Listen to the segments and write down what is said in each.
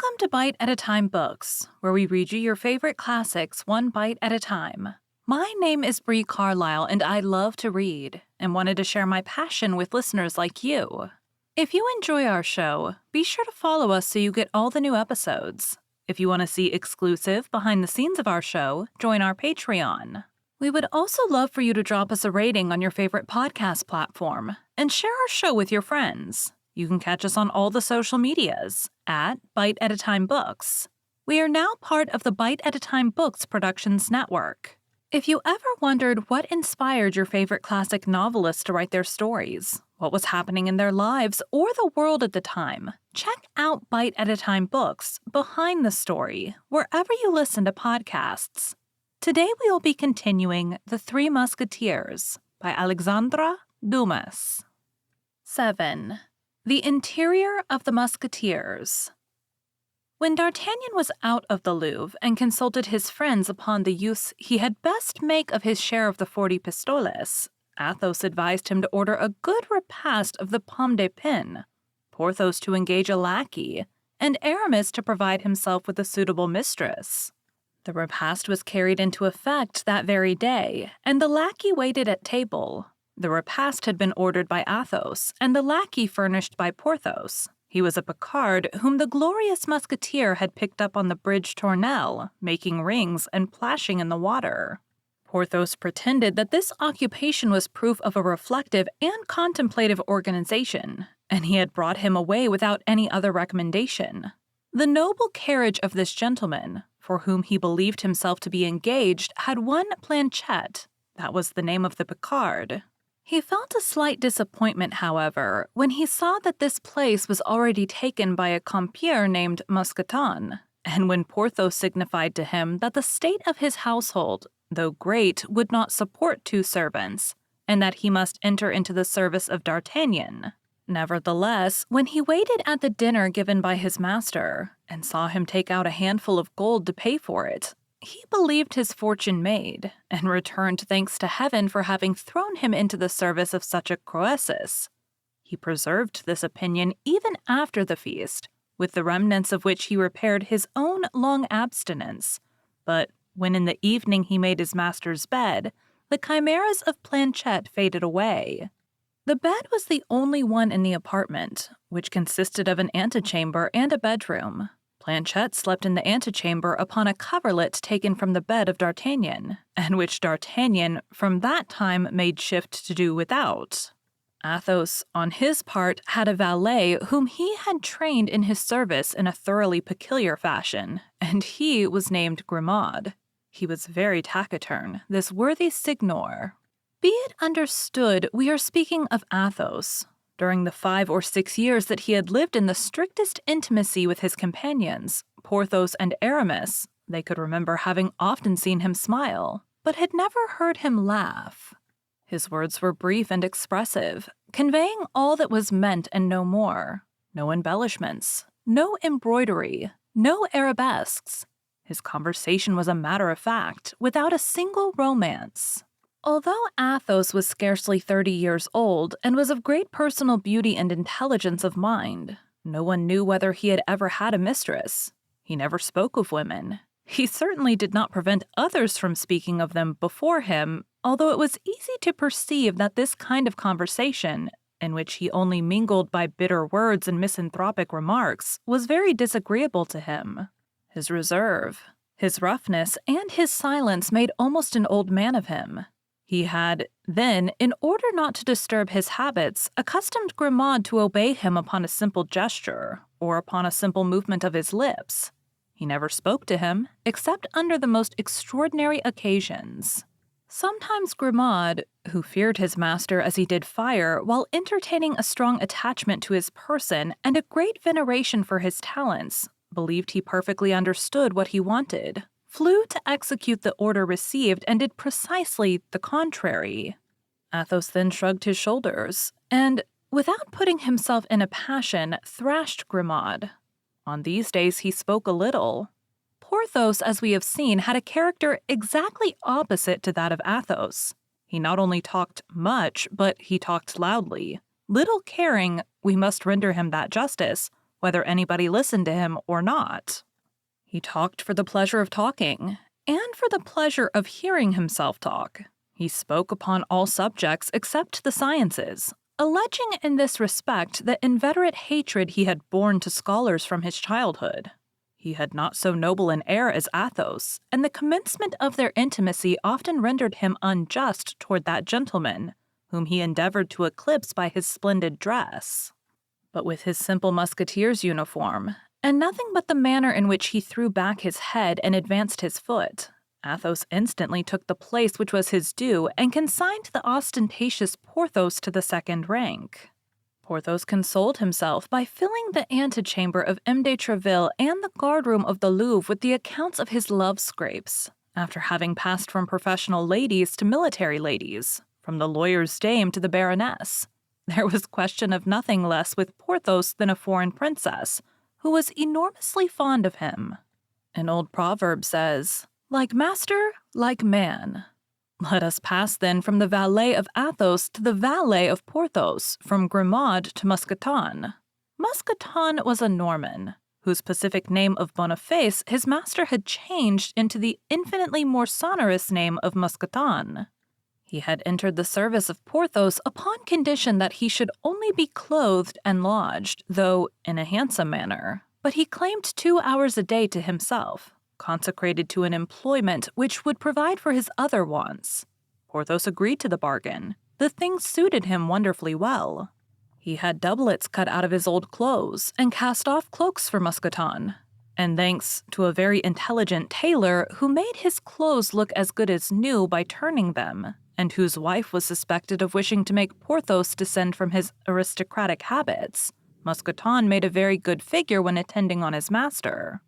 Welcome to Bite at a Time Books, where we read you your favorite classics one bite at a time. My name is Bree Carlile, and I love to read, and wanted to share my passion with listeners like you. If you enjoy our show, be sure to follow us so you get all the new episodes. If you want to see exclusive behind the scenes of our show, join our Patreon. We would also love for you to drop us a rating on your favorite podcast platform, and share our show with your friends. You can catch us on all the social medias at Bite at a Time Books. We are now part of the Bite at a Time Books Productions Network. If you ever wondered what inspired your favorite classic novelists to write their stories, what was happening in their lives or the world at the time, check out Bite at a Time Books Behind the Story wherever you listen to podcasts. Today we will be continuing The Three Musketeers by Alexandre Dumas. 7. The Interior of the Musketeers. When D'Artagnan was out of the Louvre and consulted his friends upon the use he had best make of his share of the 40 pistoles, Athos advised him to order a good repast of the pomme de pin, Porthos to engage a lackey, and Aramis to provide himself with a suitable mistress. The repast was carried into effect that very day, and the lackey waited at table. The repast had been ordered by Athos, and the lackey furnished by Porthos. He was a Picard whom the glorious musketeer had picked up on the bridge Tournelle, making rings and plashing in the water. Porthos pretended that this occupation was proof of a reflective and contemplative organization, and he had brought him away without any other recommendation. The noble carriage of this gentleman, for whom he believed himself to be engaged, had one Planchette. That was the name of the Picard. He felt a slight disappointment, however, when he saw that this place was already taken by a compeer named Mousqueton, and when Porthos signified to him that the state of his household, though great, would not support 2 servants, and that he must enter into the service of D'Artagnan. Nevertheless, when he waited at the dinner given by his master, and saw him take out a handful of gold to pay for it, he believed his fortune made, and returned thanks to heaven for having thrown him into the service of such a Croesus. He preserved this opinion even after the feast, with the remnants of which he repaired his own long abstinence. But when in the evening he made his master's bed, the chimeras of Planchette faded away. The bed was the only one in the apartment, which consisted of an antechamber and a bedroom. Planchette slept in the antechamber upon a coverlet taken from the bed of D'Artagnan, and which D'Artagnan from that time made shift to do without. Athos, on his part, had a valet whom he had trained in his service in a thoroughly peculiar fashion, and he was named Grimaud. He was very taciturn, this worthy signor. Be it understood, we are speaking of Athos. During the 5 or 6 years that he had lived in the strictest intimacy with his companions, Porthos and Aramis, they could remember having often seen him smile, but had never heard him laugh. His words were brief and expressive, conveying all that was meant and no more. No embellishments, no embroidery, no arabesques. His conversation was a matter of fact, without a single romance. Although Athos was scarcely 30 years old and was of great personal beauty and intelligence of mind, no one knew whether he had ever had a mistress. He never spoke of women. He certainly did not prevent others from speaking of them before him, although it was easy to perceive that this kind of conversation, in which he only mingled by bitter words and misanthropic remarks, was very disagreeable to him. His reserve, his roughness, and his silence made almost an old man of him. He had, then, in order not to disturb his habits, accustomed Grimaud to obey him upon a simple gesture, or upon a simple movement of his lips. He never spoke to him, except under the most extraordinary occasions. Sometimes Grimaud, who feared his master as he did fire, while entertaining a strong attachment to his person and a great veneration for his talents, believed he perfectly understood what he wanted, flew to execute the order received, and did precisely the contrary. Athos then shrugged his shoulders, and, without putting himself in a passion, thrashed Grimaud. On these days he spoke a little. Porthos, as we have seen, had a character exactly opposite to that of Athos. He not only talked much, but he talked loudly, little caring, we must render him that justice, whether anybody listened to him or not. He talked for the pleasure of talking, and for the pleasure of hearing himself talk. He spoke upon all subjects except the sciences, alleging in this respect the inveterate hatred he had borne to scholars from his childhood. He had not so noble an air as Athos, and the commencement of their intimacy often rendered him unjust toward that gentleman, whom he endeavored to eclipse by his splendid dress. But with his simple musketeer's uniform, and nothing but the manner in which he threw back his head and advanced his foot, Athos instantly took the place which was his due and consigned the ostentatious Porthos to the second rank. Porthos consoled himself by filling the antechamber of M. de Treville and the guardroom of the Louvre with the accounts of his love scrapes, after having passed from professional ladies to military ladies, from the lawyer's dame to the baroness. There was question of nothing less with Porthos than a foreign princess, who was enormously fond of him. An old proverb says, "Like master, like man." Let us pass then from the valet of Athos to the valet of Porthos, from Grimaud to Mousqueton. Mousqueton was a Norman, whose pacific name of Boniface his master had changed into the infinitely more sonorous name of Mousqueton. He had entered the service of Porthos upon condition that he should only be clothed and lodged, though in a handsome manner, but he claimed 2 hours a day to himself, consecrated to an employment which would provide for his other wants. Porthos agreed to the bargain. The thing suited him wonderfully well. He had doublets cut out of his old clothes and cast-off cloaks for Mousqueton, and thanks to a very intelligent tailor who made his clothes look as good as new by turning them, and whose wife was suspected of wishing to make Porthos descend from his aristocratic habits, Mousqueton made a very good figure when attending on his master.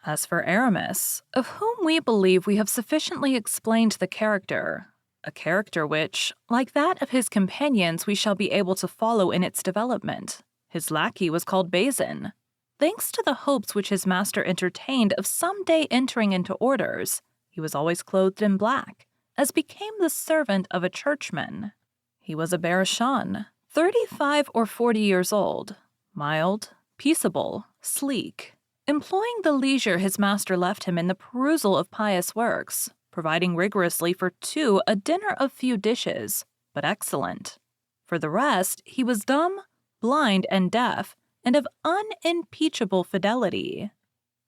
As for Aramis, of whom we believe we have sufficiently explained the character, a character which, like that of his companions, we shall be able to follow in its development, his lackey was called Bazin. Thanks to the hopes which his master entertained of some day entering into orders, he was always clothed in black, as became the servant of a churchman. He was a Berrichon, 35 or 40 years old, mild, peaceable, sleek, employing the leisure his master left him in the perusal of pious works, providing rigorously for two a dinner of few dishes, but excellent. For the rest, he was dumb, blind, and deaf, and of unimpeachable fidelity.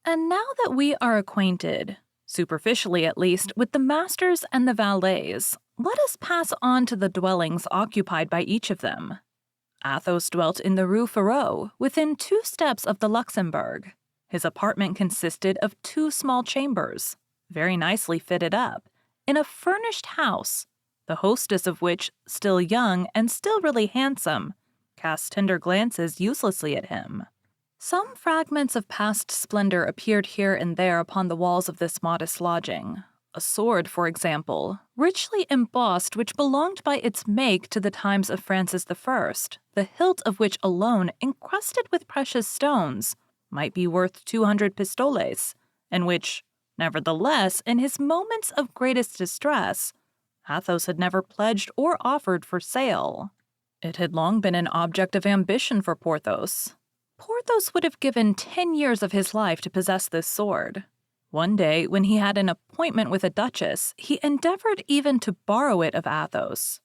And now that we are acquainted, superficially at least, with the masters and the valets, let us pass on to the dwellings occupied by each of them. Athos dwelt in the Rue Férou, within 2 steps of the Luxembourg. His apartment consisted of 2 small chambers, very nicely fitted up, in a furnished house, the hostess of which, still young and still really handsome, cast tender glances uselessly at him. Some fragments of past splendor appeared here and there upon the walls of this modest lodging. A sword, for example, richly embossed, which belonged by its make to the times of Francis I, the hilt of which alone, encrusted with precious stones, might be worth 200 pistoles, and which, nevertheless, in his moments of greatest distress, Athos had never pledged or offered for sale. It had long been an object of ambition for Porthos. Porthos would have given 10 years of his life to possess this sword. One day, when he had an appointment with a duchess, he endeavored even to borrow it of Athos.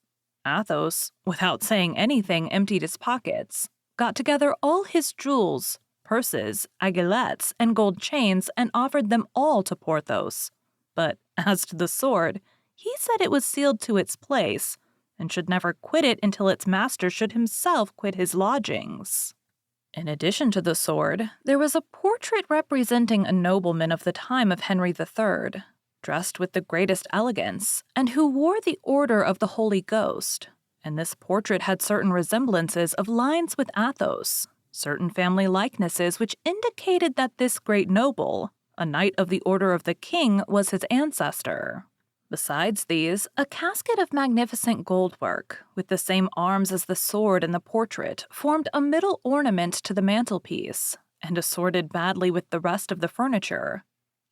Athos, without saying anything, emptied his pockets, got together all his jewels, purses, aiguillettes, and gold chains, and offered them all to Porthos. But as to the sword, he said it was sealed to its place, and should never quit it until its master should himself quit his lodgings. In addition to the sword, there was a portrait representing a nobleman of the time of Henry III, dressed with the greatest elegance, and who wore the Order of the Holy Ghost, and this portrait had certain resemblances of lines with Athos, certain family likenesses which indicated that this great noble, a knight of the Order of the King, was his ancestor. Besides these, a casket of magnificent gold work, with the same arms as the sword and the portrait, formed a middle ornament to the mantelpiece, and assorted badly with the rest of the furniture.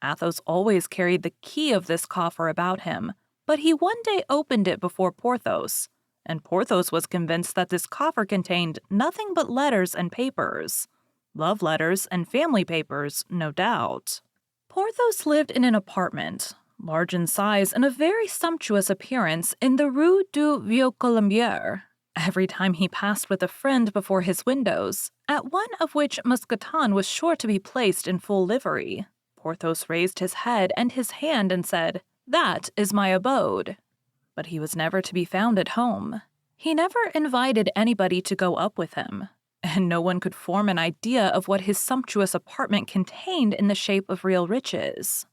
Athos always carried the key of this coffer about him, but he one day opened it before Porthos, and Porthos was convinced that this coffer contained nothing but letters and papers. Love letters and family papers, no doubt. Porthos lived in an apartment, large in size and of very sumptuous appearance, in the Rue du Vieux Colombier. Every time he passed with a friend before his windows, at one of which Mousqueton was sure to be placed in full livery, Porthos raised his head and his hand and said, "That is my abode." But he was never to be found at home. He never invited anybody to go up with him, and no one could form an idea of what his sumptuous apartment contained in the shape of real riches.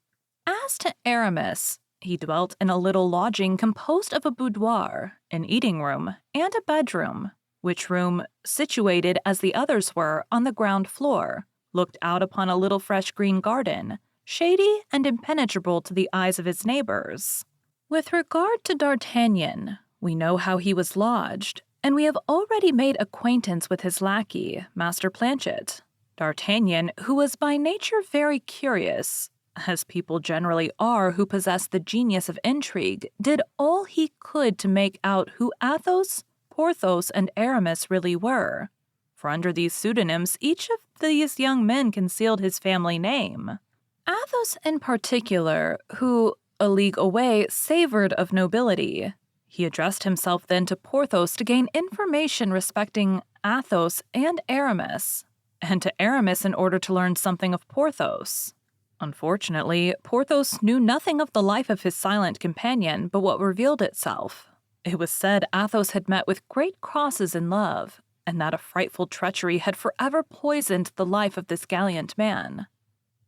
As to Aramis, he dwelt in a little lodging composed of a boudoir, an eating room, and a bedroom, which room, situated as the others were on the ground floor, looked out upon a little fresh green garden, shady and impenetrable to the eyes of his neighbors. With regard to D'Artagnan, we know how he was lodged, and we have already made acquaintance with his lackey, Master Planchet. D'Artagnan, who was by nature very curious, as people generally are who possess the genius of intrigue, did all he could to make out who Athos, Porthos, and Aramis really were. For under these pseudonyms, each of these young men concealed his family name. Athos in particular, who, a league away, savored of nobility. He addressed himself then to Porthos to gain information respecting Athos and Aramis, and to Aramis in order to learn something of Porthos. Unfortunately, Porthos knew nothing of the life of his silent companion but what revealed itself. It was said Athos had met with great crosses in love, and that a frightful treachery had forever poisoned the life of this gallant man.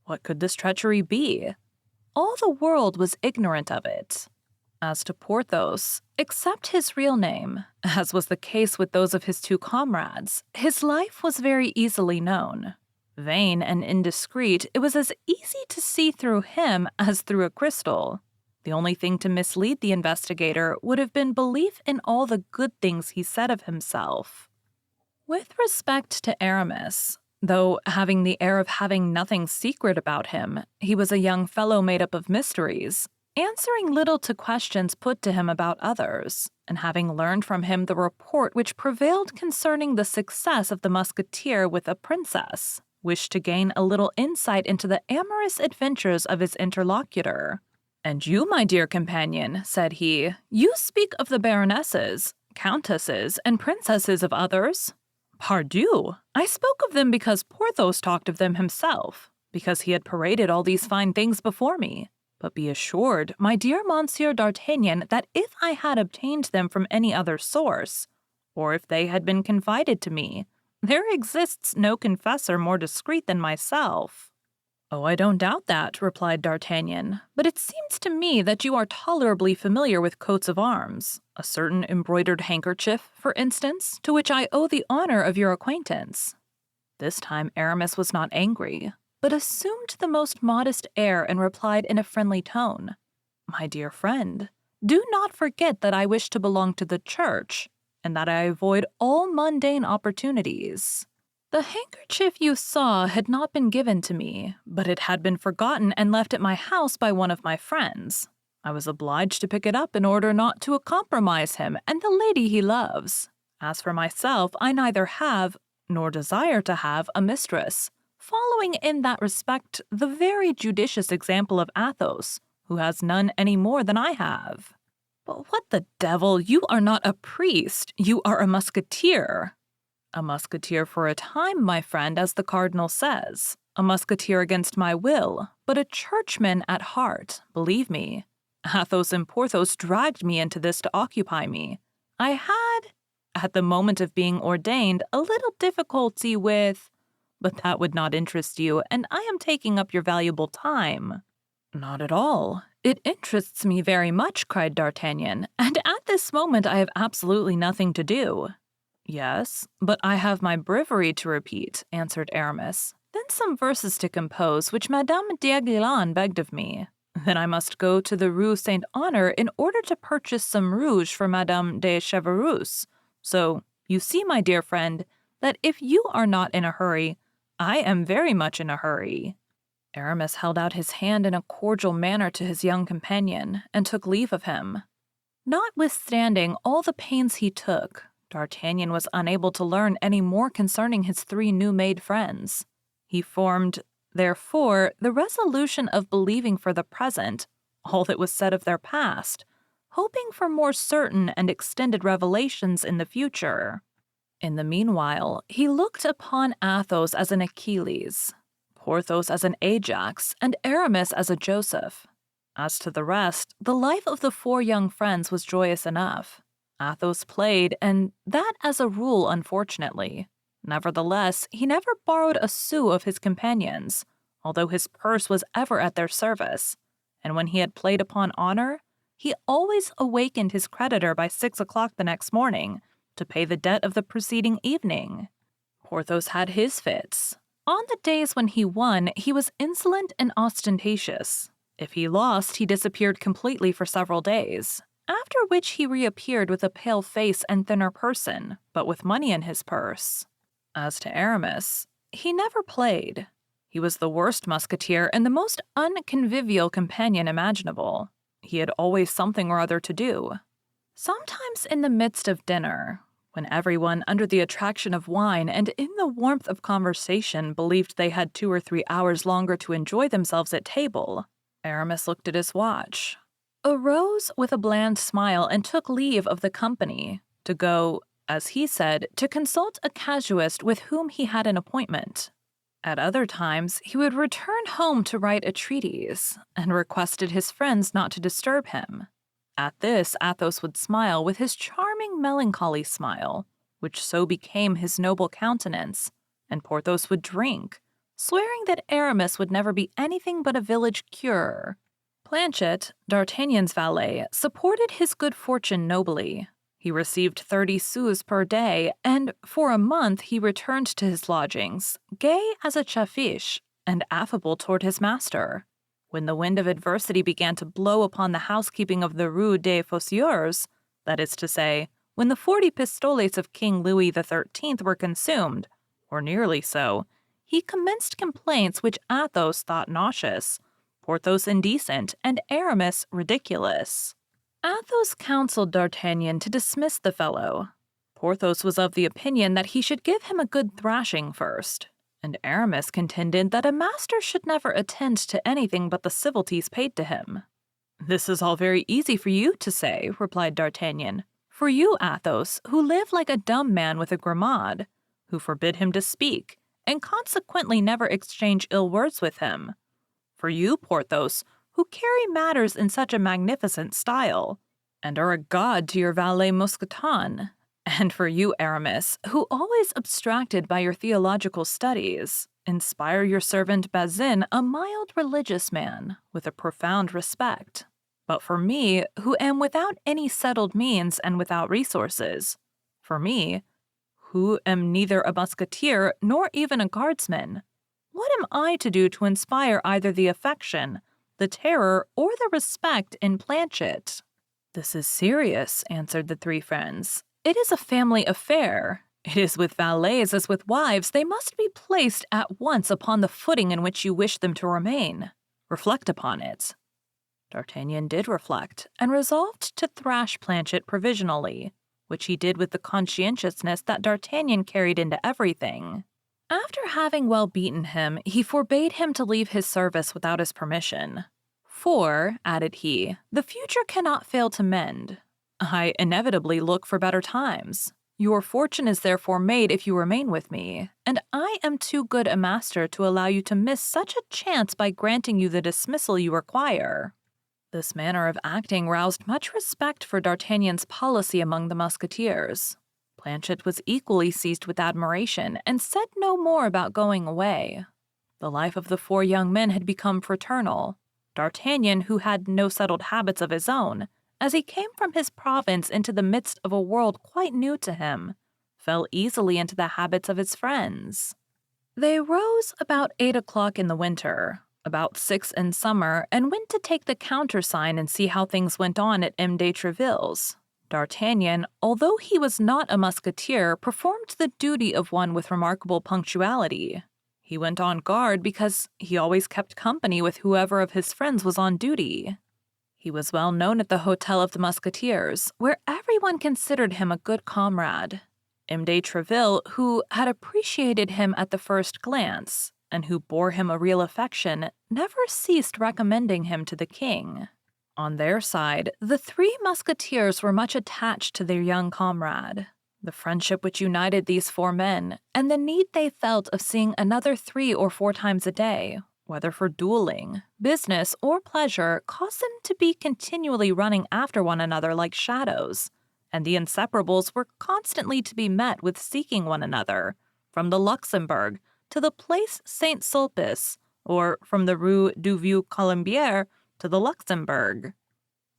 What could this treachery be? All the world was ignorant of it. As to Porthos, except his real name, as was the case with those of his two comrades, his life was very easily known. Vain and indiscreet, it was as easy to see through him as through a crystal. The only thing to mislead the investigator would have been belief in all the good things he said of himself. With respect to Aramis, though having the air of having nothing secret about him, he was a young fellow made up of mysteries, answering little to questions put to him about others, and having learned from him the report which prevailed concerning the success of the musketeer with a princess, wished to gain a little insight into the amorous adventures of his interlocutor. "And you, my dear companion," said he, "you speak of the baronesses, countesses, and princesses of others?" "Pardieu! I spoke of them because Porthos talked of them himself, because he had paraded all these fine things before me. But be assured, my dear Monsieur d'Artagnan, that if I had obtained them from any other source, or if they had been confided to me, there exists no confessor more discreet than myself." "Oh, I don't doubt that," replied D'Artagnan, "but it seems to me that you are tolerably familiar with coats of arms, a certain embroidered handkerchief, for instance, to which I owe the honor of your acquaintance." This time Aramis was not angry, but assumed the most modest air and replied in a friendly tone, "My dear friend, do not forget that I wish to belong to the church, and that I avoid all mundane opportunities. The handkerchief you saw had not been given to me, but it had been forgotten and left at my house by one of my friends. I was obliged to pick it up in order not to compromise him and the lady he loves. As for myself, I neither have, nor desire to have, a mistress, following in that respect the very judicious example of Athos, who has none any more than I have." "But what the devil, you are not a priest, you are a musketeer." "A musketeer for a time, my friend, as the cardinal says. A musketeer against my will, but a churchman at heart, believe me. Athos and Porthos dragged me into this to occupy me. I had, at the moment of being ordained, a little difficulty with... But that would not interest you, and I am taking up your valuable time." "Not at all. It interests me very much," cried D'Artagnan, "and at this moment I have absolutely nothing to do." "Yes, but I have my breviary to repeat," answered Aramis. "Then some verses to compose, which Madame d'Aiguillon begged of me. Then I must go to the Rue Saint-Honor in order to purchase some rouge for Madame de Chevreuse. So, you see, my dear friend, that if you are not in a hurry, I am very much in a hurry." Aramis held out his hand in a cordial manner to his young companion, and took leave of him. Notwithstanding all the pains he took, D'Artagnan was unable to learn any more concerning his three new-made friends. He formed, therefore, the resolution of believing for the present all that was said of their past, hoping for more certain and extended revelations in the future. In the meanwhile, he looked upon Athos as an Achilles, Porthos as an Ajax, and Aramis as a Joseph. As to the rest, the life of the four young friends was joyous enough. Athos played, and that as a rule, unfortunately. Nevertheless, he never borrowed a sou of his companions, although his purse was ever at their service, and when he had played upon honor, he always awakened his creditor by 6 o'clock the next morning to pay the debt of the preceding evening. Porthos had his fits. On the days when he won, he was insolent and ostentatious. If he lost, he disappeared completely for several days, after which he reappeared with a pale face and thinner person, but with money in his purse. As to Aramis, he never played. He was the worst musketeer and the most unconvivial companion imaginable. He had always something or other to do. Sometimes in the midst of dinner, when everyone, under the attraction of wine and in the warmth of conversation, believed they had 2 or 3 hours longer to enjoy themselves at table, Aramis looked at his watch, arose with a bland smile, and took leave of the company to go, as he said, to consult a casuist with whom he had an appointment. At other times, he would return home to write a treatise, and requested his friends not to disturb him. At this, Athos would smile with his charming melancholy smile, which so became his noble countenance, and Porthos would drink, swearing that Aramis would never be anything but a village curé. Planchet, D'Artagnan's valet, supported his good fortune nobly. He received 30 sous per day, and for a month he returned to his lodgings, gay as a chaffiche, and affable toward his master. When the wind of adversity began to blow upon the housekeeping of the Rue des Fossoyeurs, that is to say, when the 40 pistoles of King Louis XIII were consumed, or nearly so, he commenced complaints which Athos thought nauseous, Porthos indecent, and Aramis ridiculous. Athos counseled D'Artagnan to dismiss the fellow. Porthos was of the opinion that he should give him a good thrashing first, and Aramis contended that a master should never attend to anything but the civilities paid to him. "This is all very easy for you to say," replied D'Artagnan. "For you, Athos, who live like a dumb man with a grimade, who forbid him to speak, and consequently never exchange ill words with him. For you, Porthos, who carry matters in such a magnificent style, and are a god to your valet Mousqueton. And for you, Aramis, who, always abstracted by your theological studies, inspire your servant Bazin, a mild religious man, with a profound respect. But for me, who am without any settled means and without resources, for me, who am neither a musketeer nor even a guardsman, what am I to do to inspire either the affection, the terror, or the respect in Planchet?" "This is serious," answered the three friends. "It is a family affair. It is with valets as with wives. They must be placed at once upon the footing in which you wish them to remain. Reflect upon it." D'Artagnan did reflect, and resolved to thrash Planchet provisionally, which he did with the conscientiousness that D'Artagnan carried into everything. After having well beaten him, he forbade him to leave his service without his permission. "For," added he, "the future cannot fail to mend. I inevitably look for better times. Your fortune is therefore made if you remain with me, and I am too good a master to allow you to miss such a chance by granting you the dismissal you require." This manner of acting roused much respect for D'Artagnan's policy among the Musketeers. Planchet was equally seized with admiration, and said no more about going away. The life of the four young men had become fraternal. D'Artagnan, who had no settled habits of his own, as he came from his province into the midst of a world quite new to him, fell easily into the habits of his friends. They rose about 8 o'clock in the winter, about 6 in summer, and went to take the countersign and see how things went on at M. de Treville's. D'Artagnan, although he was not a musketeer, performed the duty of one with remarkable punctuality. He went on guard because he always kept company with whoever of his friends was on duty. He was well known at the Hotel of the Musketeers, where everyone considered him a good comrade. M. de Treville, who had appreciated him at the first glance, and who bore him a real affection, never ceased recommending him to the king. On their side, the Three Musketeers were much attached to their young comrade. The friendship which united these four men, and the need they felt of seeing another 3 or 4 times a day, whether for dueling, business, or pleasure, caused them to be continually running after one another like shadows, and the inseparables were constantly to be met with seeking one another, from the Luxembourg to the Place Saint-Sulpice, or from the Rue du Vieux Colombier to the Luxembourg.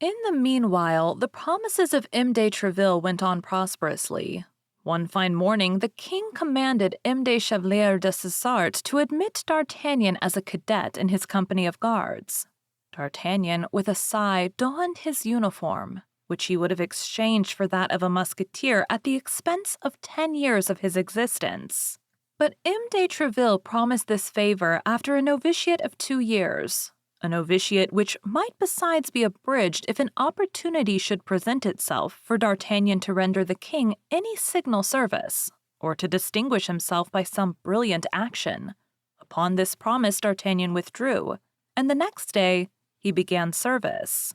In the meanwhile, the promises of M. de Treville went on prosperously. One fine morning, the king commanded M. de Chevalier de Cessart to admit D'Artagnan as a cadet in his company of guards. D'Artagnan, with a sigh, donned his uniform, which he would have exchanged for that of a musketeer at the expense of 10 years of his existence. But M. de Treville promised this favor after a novitiate of 2 years, a novitiate which might besides be abridged if an opportunity should present itself for D'Artagnan to render the king any signal service, or to distinguish himself by some brilliant action. Upon this promise D'Artagnan withdrew, and the next day he began service.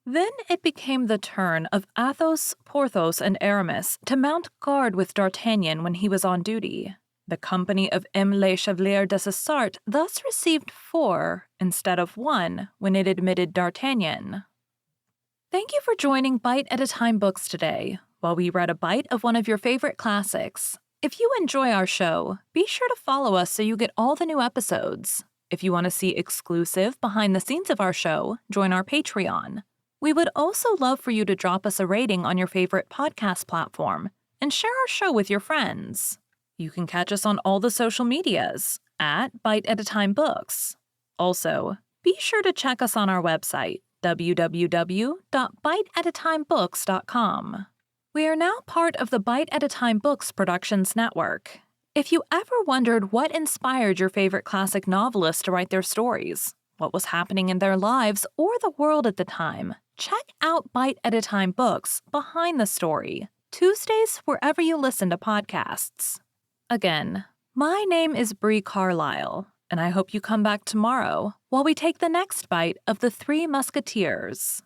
Then it became the turn of Athos, Porthos, and Aramis to mount guard with D'Artagnan when he was on duty. The company of M. le Chevalier de Cessart thus received 4 instead of 1 when it admitted D'Artagnan. Thank you for joining Bite at a Time Books today, while we read a bite of one of your favorite classics. If you enjoy our show, be sure to follow us so you get all the new episodes. If you want to see exclusive behind the scenes of our show, join our Patreon. We would also love for you to drop us a rating on your favorite podcast platform and share our show with your friends. You can catch us on all the social medias at Bite at a Time Books. Also, be sure to check us on our website, www.biteatatimebooks.com. We are now part of the Bite at a Time Books Productions Network. If you ever wondered what inspired your favorite classic novelists to write their stories, what was happening in their lives or the world at the time, check out Bite at a Time Books Behind the Story, Tuesdays wherever you listen to podcasts. Again, my name is Bree Carlile, and I hope you come back tomorrow while we take the next bite of the Three Musketeers.